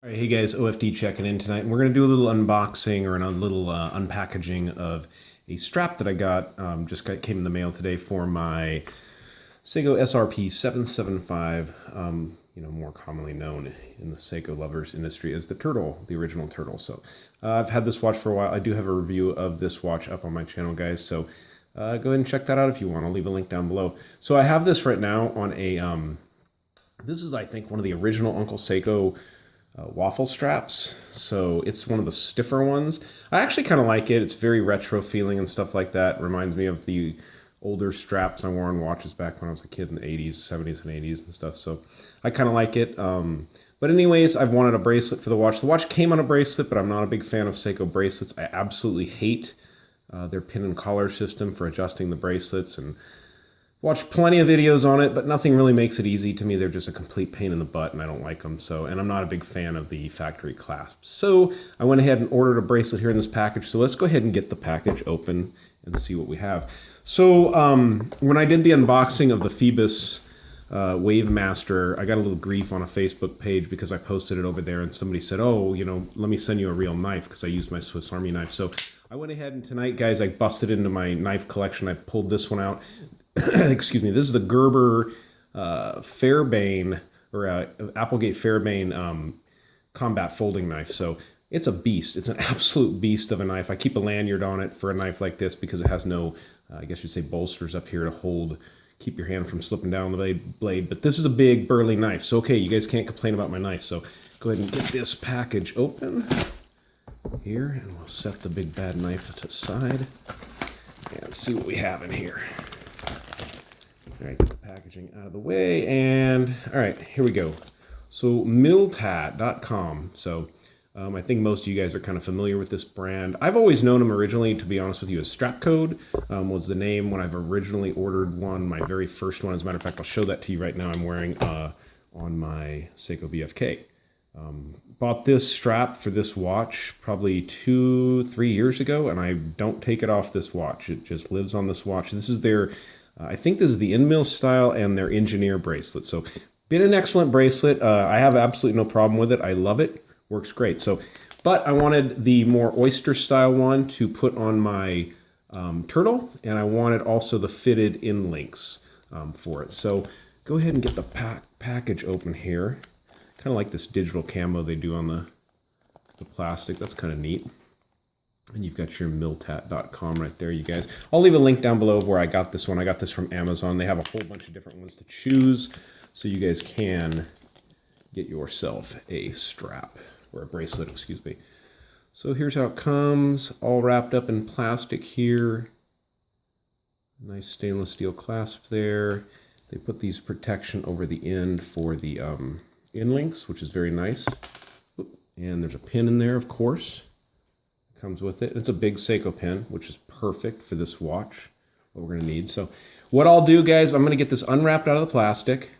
All right, hey guys, OFD checking in tonight, and we're going to do a little unboxing or a little unpackaging of a strap that I got, came in the mail today for my Seiko SRP 775, more commonly known in the Seiko lovers industry as the Turtle, the original Turtle. So I've had this watch for a while. I do have a review of this watch up on my channel, guys, so go ahead and check that out if you want. I'll leave a link down below. So I have this right now on a, this is, I think, one of the original Uncle Seiko waffle straps. So it's one of the stiffer ones. I actually kind of like it. It's very retro feeling and stuff like that. It reminds me of the older straps I wore on watches back when I was a kid in the 80s, 70s, and 80s and stuff. So I kind of like it. But anyways, I've wanted a bracelet for the watch. The watch came on a bracelet, but I'm not a big fan of Seiko bracelets. I absolutely hate their pin and collar system for adjusting the bracelets, and watched plenty of videos on it, but nothing really makes it easy. To me, they're just a complete pain in the butt, and I don't like them. So, and I'm not a big fan of the factory clasps. So I went ahead and ordered a bracelet here in this package. So let's go ahead and get the package open and see what we have. So when I did the unboxing of the Phoebus Wave Master, I got a little grief on a Facebook page because I posted it over there, and somebody said, oh, let me send you a real knife because I used my Swiss Army knife. So I went ahead and tonight, guys, I busted into my knife collection. I pulled this one out. Excuse me, this is the Gerber Fairbane, or Applegate Fairbane combat folding knife. So it's a beast. It's an absolute beast of a knife. I keep a lanyard on it for a knife like this because it has no, I guess you'd say, bolsters up here to keep your hand from slipping down the blade. But this is a big, burly knife. So, okay, you guys can't complain about my knife. So go ahead and get this package open here, and we'll set the big bad knife to the side and see what we have in here. All right, get the packaging out of the way, and all right, here we go. So Miltat.com. So I think most of you guys are kind of familiar with this brand. I've always known them originally, to be honest with you, as Strap Code was the name when I've originally ordered one. My very first one, as a matter of fact, I'll show that to you right now. I'm wearing on my Seiko BFK. Bought this strap for this watch probably 2-3 years ago, and I don't take it off this watch. It just lives on this watch. This is their I think this is the in-mill style and their engineer bracelet. So been an excellent bracelet. I have absolutely no problem with it. I love it. Works great. So, but I wanted the more oyster style one to put on my Turtle, and I wanted also the fitted in links for it. So go ahead and get the package open here. Kind of like this digital camo they do on the plastic. That's kind of neat. And you've got your Miltat.com right there, you guys. I'll leave a link down below of where I got this one. I got this from Amazon. They have a whole bunch of different ones to choose, so you guys can get yourself a strap, or a bracelet, excuse me. So here's how it comes, all wrapped up in plastic here. Nice stainless steel clasp there. They put these protection over the end for the in links, which is very nice. And there's a pin in there, of course. Comes with it. It's a big Seiko pin, which is perfect for this watch, what we're going to need. So what I'll do, guys, I'm going to get this unwrapped out of the plastic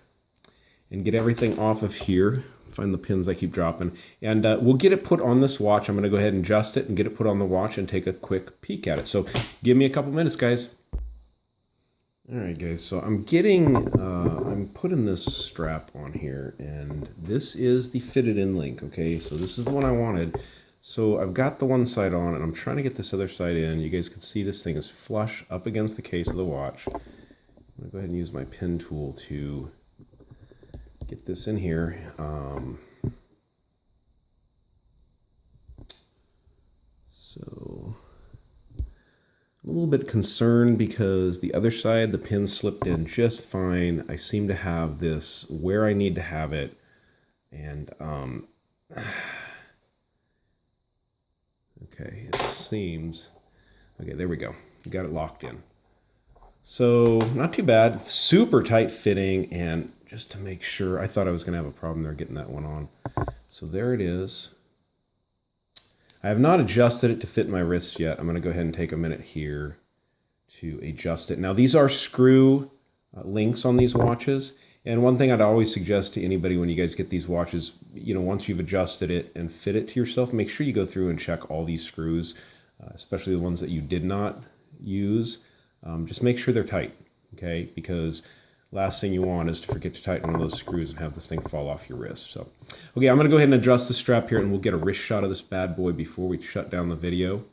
and get everything off of here. Find the pins I keep dropping. And we'll get it put on this watch. I'm going to go ahead and adjust it and get it put on the watch and take a quick peek at it. So give me a couple minutes, guys. All right, guys, so I'm putting this strap on here, and this is the fitted in link, okay? So this is the one I wanted. So I've got the one side on, and I'm trying to get this other side in. You guys can see this thing is flush up against the case of the watch. I'm going to go ahead and use my pin tool to get this in here. So I'm a little bit concerned because the other side, the pin slipped in just fine. I seem to have this where I need to have it, and okay, it seems, okay, there we go. Got it locked in. So not too bad, super tight fitting, and just to make sure, I thought I was gonna have a problem there getting that one on. So there it is. I have not adjusted it to fit my wrist yet. I'm gonna go ahead and take a minute here to adjust it. Now these are screw links on these watches. And one thing I'd always suggest to anybody when you guys get these watches, once you've adjusted it and fit it to yourself, make sure you go through and check all these screws, especially the ones that you did not use. Just make sure they're tight, okay? Because Last thing you want is to forget to tighten one of those screws and have this thing fall off your wrist. So, okay, I'm going to go ahead and adjust the strap here, and we'll get a wrist shot of this bad boy before we shut down the video.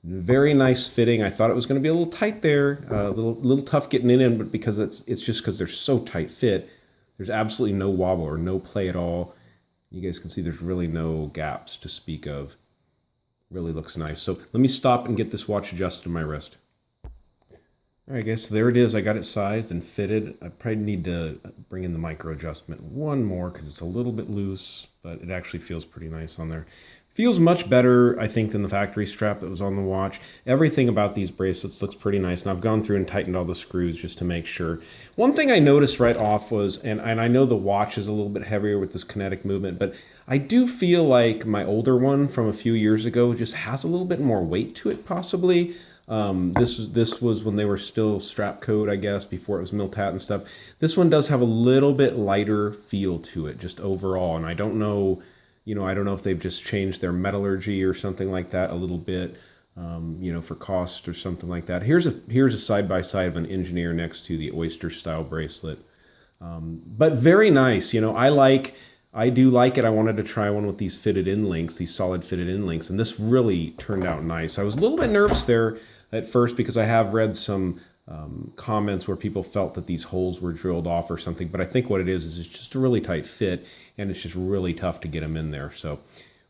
Very nice fitting. I thought it was going to be a little tight there, a little tough getting it in, but because it's just because they're so tight fit, there's absolutely no wobble or no play at all. You guys can see there's really no gaps to speak of. Really looks nice. So let me stop and get this watch adjusted to my wrist. All right, guys, so there it is. I got it sized and fitted. I probably need to bring in the micro adjustment one more because it's a little bit loose, but it actually feels pretty nice on there. Feels much better, I think, than the factory strap that was on the watch. Everything about these bracelets looks pretty nice, and I've gone through and tightened all the screws just to make sure. One thing I noticed right off was, and I know the watch is a little bit heavier with this kinetic movement, but I do feel like my older one from a few years ago just has a little bit more weight to it, possibly. This was when they were still strap code, I guess, before it was Miltat and stuff. This one does have a little bit lighter feel to it, just overall, and I don't know... I don't know if they've just changed their metallurgy or something like that a little bit, for cost or something like that. Here's a side-by-side of an engineer next to the oyster style bracelet. But very nice. I do like it. I wanted to try one with these fitted in links, these solid fitted in links, and this really turned out nice. I was a little bit nervous there at first because I have read some comments where people felt that these holes were drilled off or something, but I think what it is it's just a really tight fit, and it's just really tough to get them in there. So,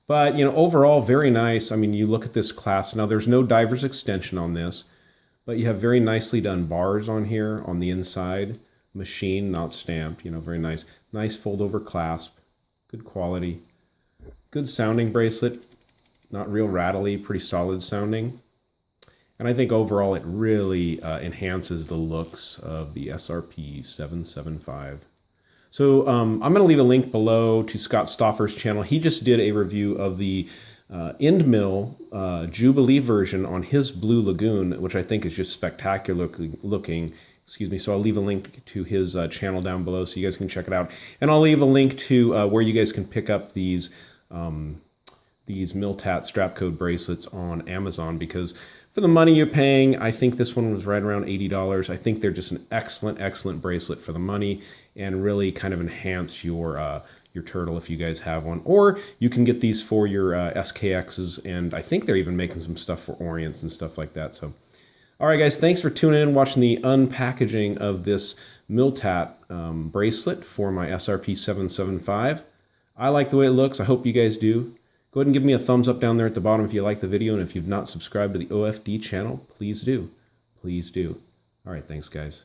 but overall, very nice. I mean, you look at this clasp. Now, there's no diver's extension on this, but you have very nicely done bars on here on the inside, machine, not stamped. Very nice. Nice fold-over clasp, good quality, good sounding bracelet, not real rattly, pretty solid sounding. And I think overall it really enhances the looks of the SRP 775. So I'm going to leave a link below to Scott Stauffer's channel. He just did a review of the end mill Jubilee version on his Blue Lagoon, which I think is just spectacular looking. Excuse me. So I'll leave a link to his channel down below so you guys can check it out. And I'll leave a link to where you guys can pick up these Miltat strap code bracelets on Amazon, because for the money you're paying, I think this one was right around $80. I think they're just an excellent bracelet for the money, and really kind of enhance your turtle if you guys have one. Or you can get these for your SKXs, and I think they're even making some stuff for Orients and stuff like that. So, all right, guys, thanks for tuning in, watching the unpackaging of this Miltat bracelet for my SRP 775. I like the way it looks. I hope you guys do. Go ahead and give me a thumbs up down there at the bottom if you like the video, and if you've not subscribed to the OFD channel, please do. Please do. All right, thanks, guys.